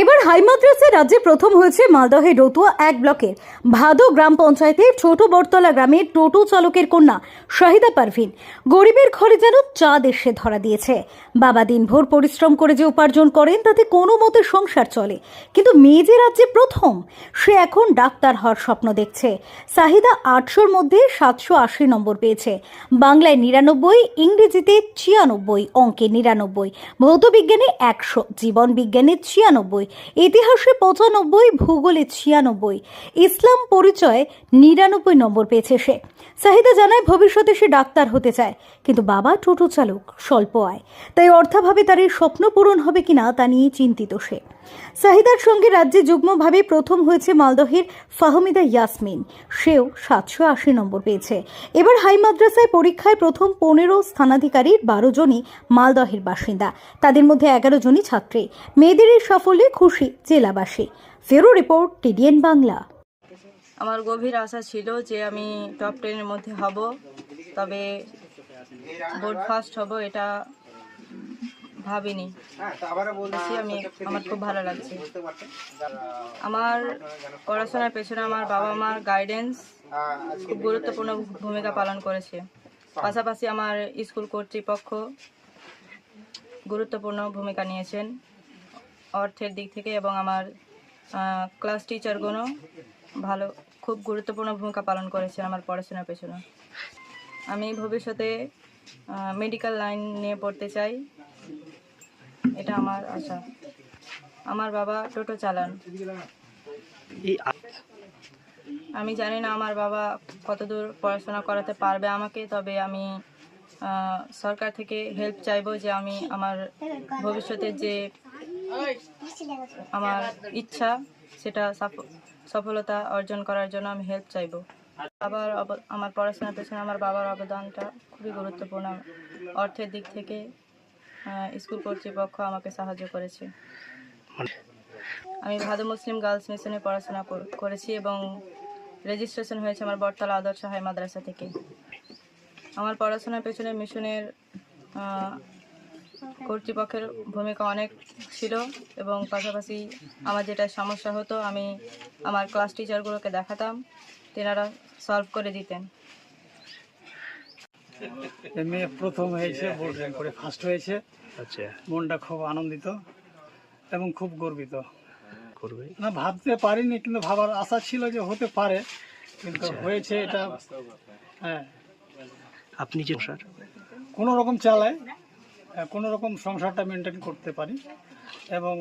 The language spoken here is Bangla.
এবার হাই মাদ্রাসায় রাজ্যে প্রথম হয়েছে মালদহের রতুয়া 1 ব্লকের ভাদো গ্রাম পঞ্চায়েতের ছোট বটতলা গ্রামের টোটো চালকের কন্যা শাহিদা পারভিন। গরিবের ঘরে যেন চাঁদ এসে ধরা দিয়েছে। বাবা দিনভর পরিশ্রম করে যে উপার্জন করেন তাতে কোনো মতে সংসার চলে, কিন্তু মেয়ে যে রাজ্যে প্রথম, সে এখন ডাক্তার হওয়ার স্বপ্ন দেখছে। শাহিদা 800-র মধ্যে 780 নম্বর পেয়েছে। বাংলায় 99, ইংরেজিতে 96, অঙ্কে 99, ভৌতবিজ্ঞানে 100, জীবন বিজ্ঞানে 96, ইতিহাসে 95, ভূগোলে 96, ইসলাম পরিচয়ে 99 নম্বর পেয়েছে সে। শাহিদা জানায় ভবিষ্যতে সে ডাক্তার হতে চায়, কিন্তু বাবা টোটো চালক, স্বল্প আয়, তাই অর্থাভাবে তার এই স্বপ্ন পূরণ হবে কিনা তা নিয়ে চিন্তিত সে। শাহিদার সঙ্গে রাজ্যে যুগ্মভাবে প্রথম হয়েছে মালদহের ফাহমিদা ইয়াসমিন, সেও 780 নম্বর পেয়েছে। এবার হাই মাদ্রাসায় পরীক্ষায় প্রথম 15 স্থানাধিকারীর 12 জনই মালদহের বাসিন্দা, তাদের মধ্যে 11 জনই ছাত্রী। মেয়েদের এই সাফল্যে খুশি জেলাবাসী। ফেরো রিপোর্ট, টিডিএন বাংলা। আমার গভীর আশা ছিল যে আমি টপ 10-এর মধ্যে হব, তবে বোর্ড ফার্স্ট হব এটা ভাবিনি। আমার খুব ভালো লাগছে। আমার পড়াশোনার পেছনে আমার বাবা মার গাইডেন্স খুব গুরুত্বপূর্ণ ভূমিকা পালন করেছে। পাশাপাশি আমার স্কুল কর্তৃপক্ষ গুরুত্বপূর্ণ ভূমিকা নিয়েছেন অর্থের দিক থেকে, এবং আমার ক্লাস টিচারগুলো খুব গুরুত্বপূর্ণ ভূমিকা পালন করেছে আমার পড়াশোনার পেছনে। আমি ভবিষ্যতে মেডিকেল লাইন নিয়ে পড়তে চাই, এটা আমার আশা। আমার বাবা টোটো চালান। আমি জানি না আমার বাবা কতদূর পড়াশোনা করাতে পারবে আমাকে, তবে আমি সরকার থেকে হেল্প চাইবো যে আমি আমার ভবিষ্যতে যে আমার ইচ্ছা সেটা সফলতা অর্জন করার জন্য আমি হেল্প চাইবো। আমার পড়াশোনার পেছনে আমার বাবার অবদানটা খুবই গুরুত্বপূর্ণ। অর্থের দিক থেকে স্কুল কর্তৃপক্ষ আমাকে সাহায্য করেছে। আমি ভাদো মুসলিম গার্লস মিশনে পড়াশোনা করেছি এবং রেজিস্ট্রেশন হয়েছে আমার বটতলা আদর্শ হাই মাদ্রাসা থেকে। আমার পড়াশোনার পেছনে মিশনের কর্তৃপক্ষের ভূমিকা অনেক ছিল, এবং পাশাপাশি আমার যেটা সমস্যা হতো আমি আমার ক্লাস টিচারগুলোকে দেখাতাম, তেনারা সলভ করে দিতেন। মেয়ে প্রথম হয়েছে, বোর্ড র্যাঙ্ক করে ফার্স্ট হয়েছে। আচ্ছা, মনটা খুব আনন্দিত এবং খুব গর্বিত। না ভাবতে পারিনি, কিন্তু ভাবার আশা ছিল যে হতে পারে, কিন্তু হয়েছে এটা। হ্যাঁ, আপনি যে স্যার কোনো রকম চালায়, কোনো রকম সংসারটা মেনটেন করতে পারি, এবং